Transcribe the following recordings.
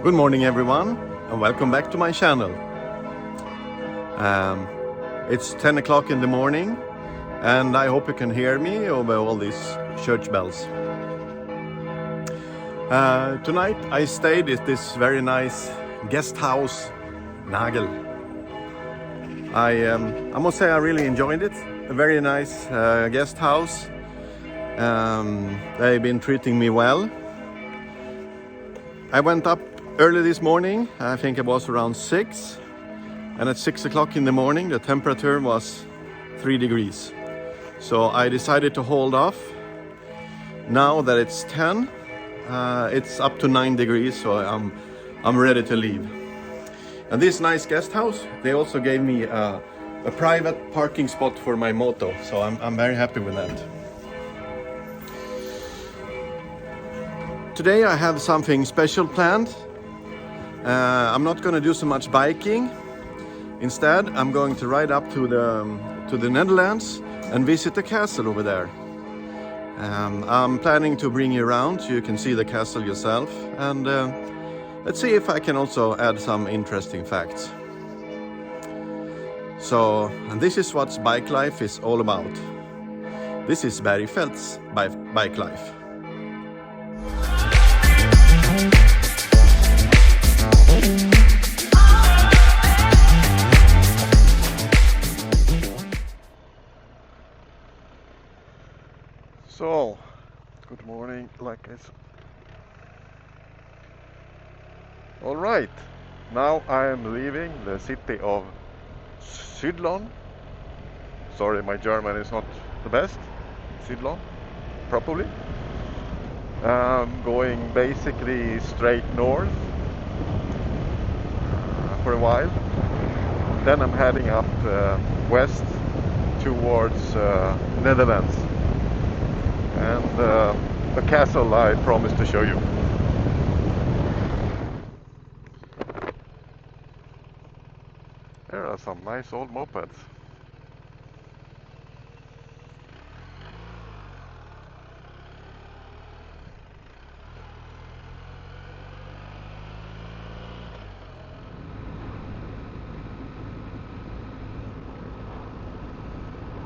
Good morning everyone and welcome back to my channel. It's 10 o'clock in the morning and I hope you can hear me over all these church bells. Tonight I stayed at this very nice guest house, Nagel. I must say I really enjoyed it. A very nice guest house. They've been treating me well. I went up early this morning, I think it was around 6, and at 6 o'clock in the morning the temperature was 3 degrees. So I decided to hold off. Now that it's 10, it's up to 9 degrees, so I'm ready to leave. And this nice guest house, they also gave me a private parking spot for my moto, so I'm very happy with that. Today I have something special planned. I'm not going to do so much biking. Instead, I'm going to ride up to the Netherlands and visit the castle over there. I'm planning to bring you around so you can see the castle yourself, and let's see if I can also add some interesting facts. So, and this is what bike life is all about. This is Bergfeldt's bike life. So, good morning, like I said. All right, now I am leaving the city of Stockholm. Sorry, my German is not the best. Stockholm, probably. Going basically straight north for a while. Then I'm heading up west towards Netherlands. And the castle I promised to show you. There are some nice old mopeds.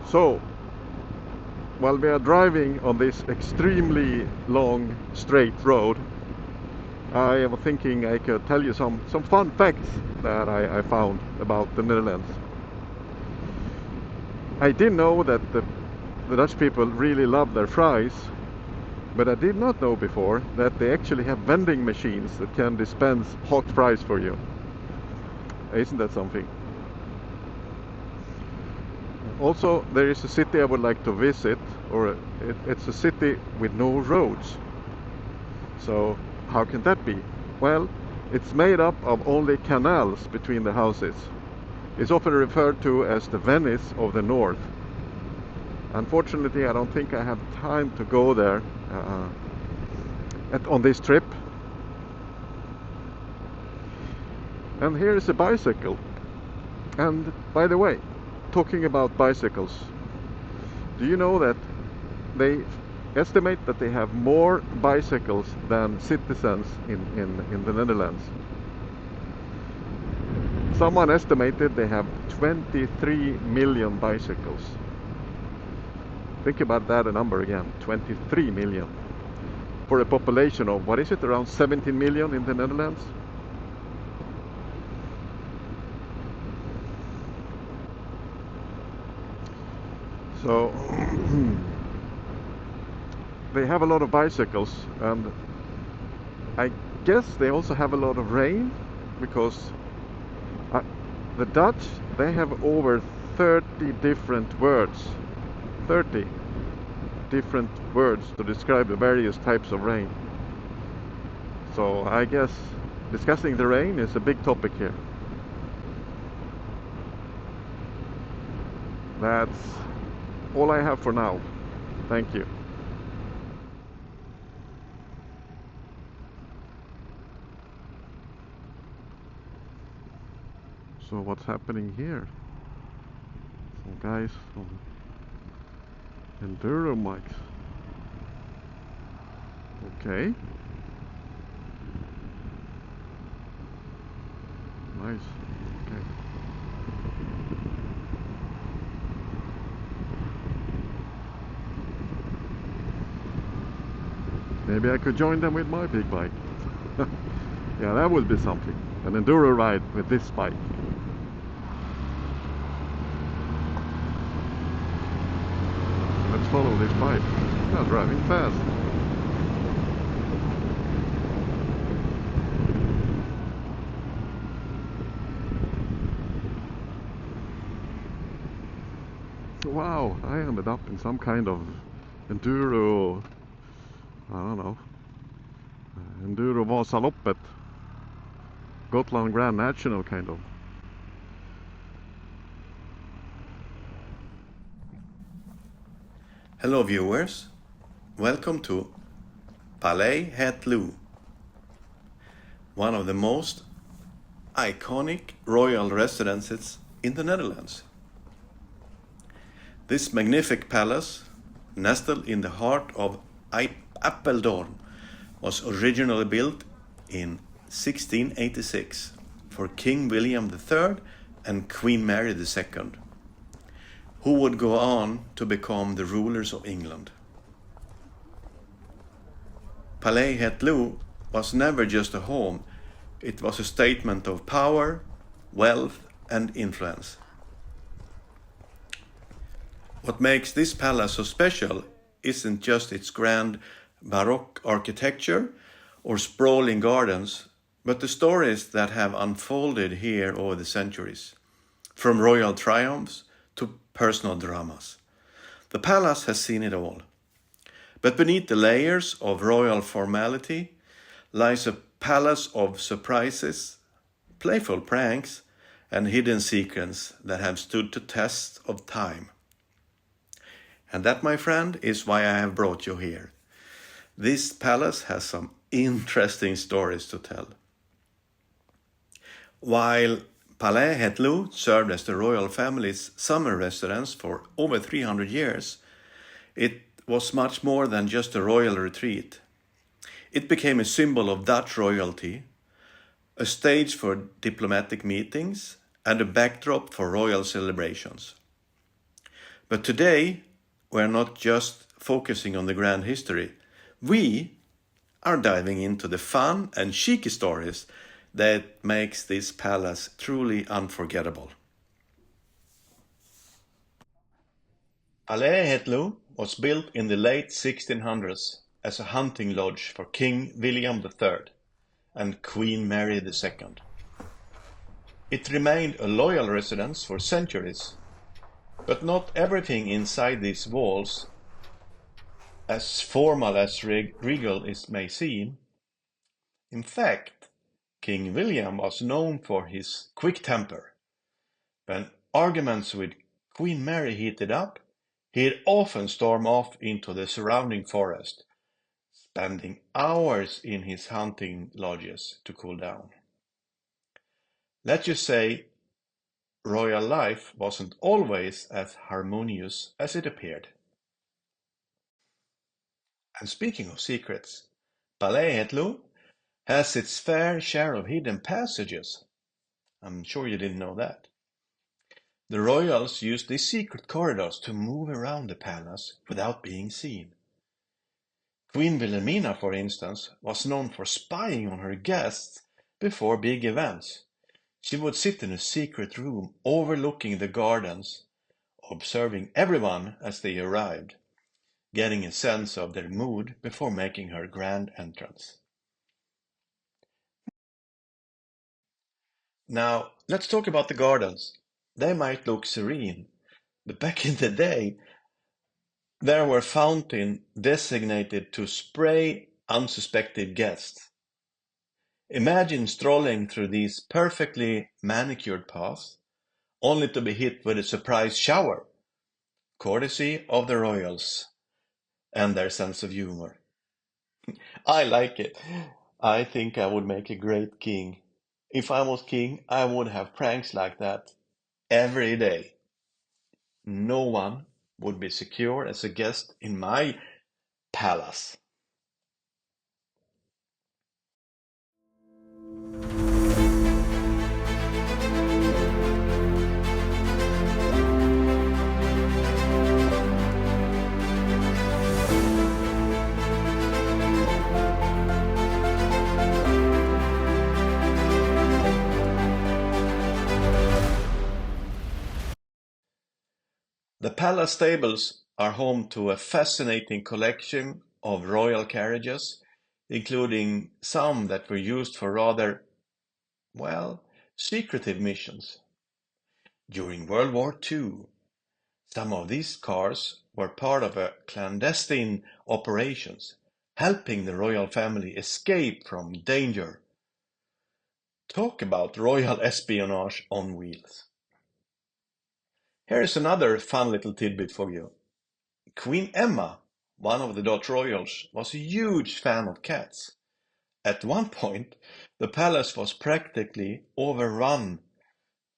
So, while we are driving on this extremely long straight road, I am thinking I could tell you some fun facts that I found about the Netherlands. I did know that the Dutch people really love their fries, but I did not know before that they actually have vending machines that can dispense hot fries for you. Isn't that something? Also, there is a city I would like to visit, or it's a city with no roads. So how can that be? Well, it's made up of only canals between the houses. It's often referred to as the Venice of the North. Unfortunately, I don't think I have time to go there on this trip. And here is a bicycle. And by the way, talking about bicycles, do you know that they estimate that they have more bicycles than citizens in the Netherlands? Someone estimated they have 23 million bicycles. Think about that, a number again, 23 million. For a population of, what is it, around 17 million in the Netherlands? So they have a lot of bicycles, and I guess they also have a lot of rain, because the Dutch, they have over 30 different words. 30 different words to describe the various types of rain. So I guess discussing the rain is a big topic here. That's all I have for now. Thank you. So what's happening here? Some guys on enduro mics. Okay. nice. Okay. Maybe I could join them with my big bike. Yeah, that would be something. An enduro ride with this bike. Let's follow this bike. It's driving fast. Wow, I ended up in some kind of enduro, I don't know, enduro Vasaloppet, Gotland Grand National kind of. Hello viewers, welcome to Palace Het Loo, one of the most iconic royal residences in the Netherlands. This magnificent palace, nestled in the heart of Ep4, was originally built in 1686 for King William III and Queen Mary II, who would go on to become the rulers of England. Palace Het Loo was never just a home, it was a statement of power, wealth and influence. What makes this palace so special isn't just its grand Baroque architecture or sprawling gardens, but the stories that have unfolded here over the centuries, from royal triumphs to personal dramas. The palace has seen it all. But beneath the layers of royal formality lies a palace of surprises, playful pranks, and hidden secrets that have stood the test of time. And that, my friend, is why I have brought you here. This palace has some interesting stories to tell. While Palace Het Loo served as the royal family's summer residence for over 300 years, it was much more than just a royal retreat. It became a symbol of Dutch royalty, a stage for diplomatic meetings, and a backdrop for royal celebrations. But today, we're not just focusing on the grand history. We are diving into the fun and cheeky stories that makes this palace truly unforgettable. Palace Het Loo was built in the late 1600s as a hunting lodge for King William III and Queen Mary II. It remained a loyal residence for centuries, but not everything inside these walls, as formal as regal it may seem. In fact, King William was known for his quick temper. When arguments with Queen Mary heated up, he'd often storm off into the surrounding forest, spending hours in his hunting lodges to cool down. Let's just say, royal life wasn't always as harmonious as it appeared. And speaking of secrets, Palace Het Loo has its fair share of hidden passages. I'm sure you didn't know that. The royals used these secret corridors to move around the palace without being seen. Queen Wilhelmina, for instance, was known for spying on her guests before big events. She would sit in a secret room overlooking the gardens, observing everyone as they arrived, getting a sense of their mood before making her grand entrance. Now, let's talk about the gardens. They might look serene, but back in the day, there were fountains designated to spray unsuspected guests. Imagine strolling through these perfectly manicured paths, only to be hit with a surprise shower, courtesy of the royals and their sense of humor. I like it. I think I would make a great king. If I was king, I would have pranks like that every day. No one would be secure as a guest in my palace. The palace stables are home to a fascinating collection of royal carriages, including some that were used for rather, well, secretive missions. During World War II, some of these cars were part of a clandestine operations, helping the royal family escape from danger. Talk about royal espionage on wheels. Here is another fun little tidbit for you. Queen Emma, one of the Dutch royals, was a huge fan of cats. At one point, the palace was practically overrun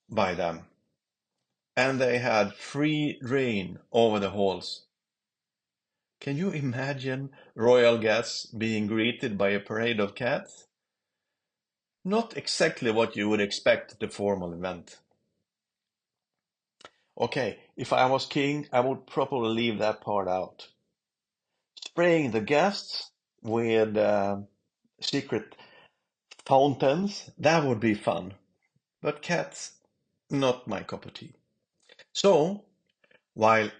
by them, and they had free reign over the halls. Can you imagine royal guests being greeted by a parade of cats? Not exactly what you would expect at a formal event. Okay, if I was king, I would probably leave that part out. Spraying the guests with secret fountains, that would be fun. But cats, not my cup of tea. So, while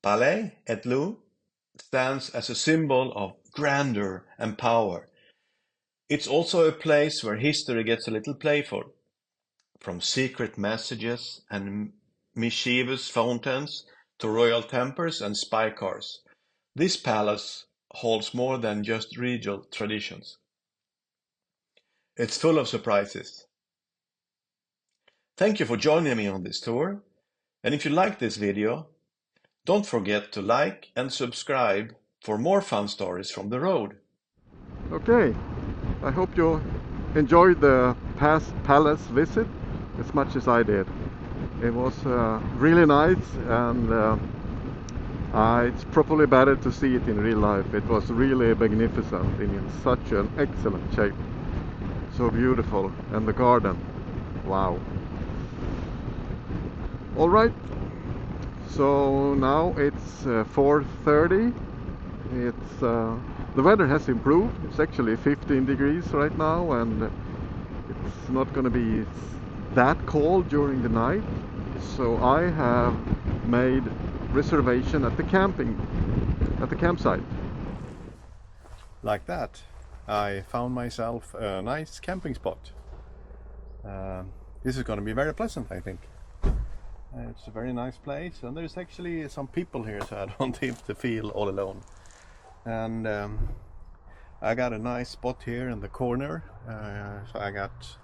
Palace Het Loo stands as a symbol of grandeur and power, it's also a place where history gets a little playful. From secret messages and mischievous fountains to royal tempers and spy cars, this palace holds more than just regal traditions. It's full of surprises. Thank you for joining me on this tour, and if you like this video, don't forget to like and subscribe for more fun stories from the road. Okay, I hope you enjoyed the palace visit as much as I did. It was really nice, and it's probably better to see it in real life. It was really magnificent and in such an excellent shape. So beautiful, and the garden, wow. All right, so now it's 4:30. It's the weather has improved. It's actually 15 degrees right now, and it's not going to be that cold during the night. So I have made reservation at the campsite. Like that, I found myself a nice camping spot. This is going to be very pleasant, I think. It's a very nice place, and there's actually some people here, so I don't have to feel all alone. And I got a nice spot here in the corner, so I got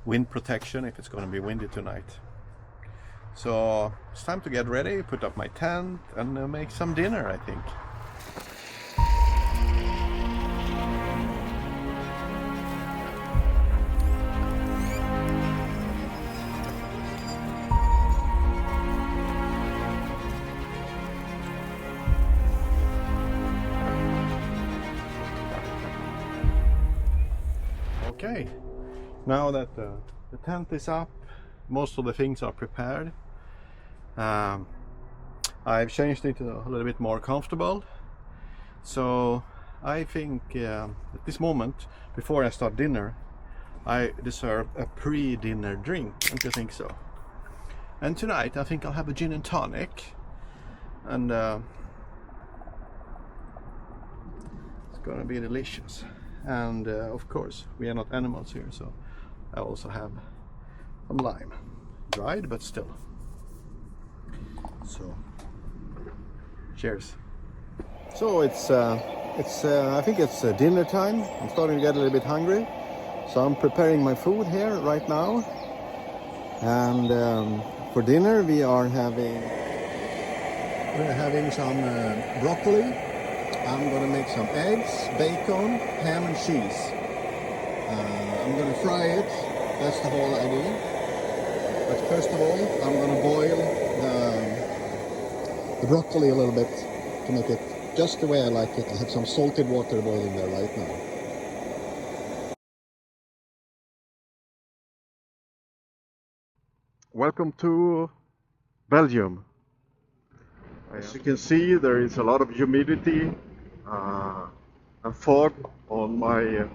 wind protection if it's going to be windy tonight. So it's time to get ready, put up my tent, and make some dinner, I think. Okay, now that the tent is up, most of the things are prepared. I've changed it a little bit more comfortable. So I think at this moment, before I start dinner, I deserve a pre-dinner drink. Don't you think so? And tonight I think I'll have a gin and tonic. And it's gonna be delicious. And of course, we are not animals here, so I also have some lime, dried but still. So, cheers. So I think it's dinner time. I'm starting to get a little bit hungry, so I'm preparing my food here right now. And for dinner we're having some broccoli. I'm gonna make some eggs, bacon, ham and cheese. I'm gonna fry it, that's the whole idea. But first of all, I'm gonna boil the broccoli a little bit to make it just the way I like it. I have some salted water boiling there right now. Welcome to Belgium. As you can see, there is a lot of humidity and fog on my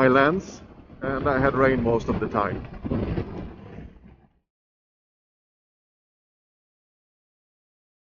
lens, and I had rain most of the time.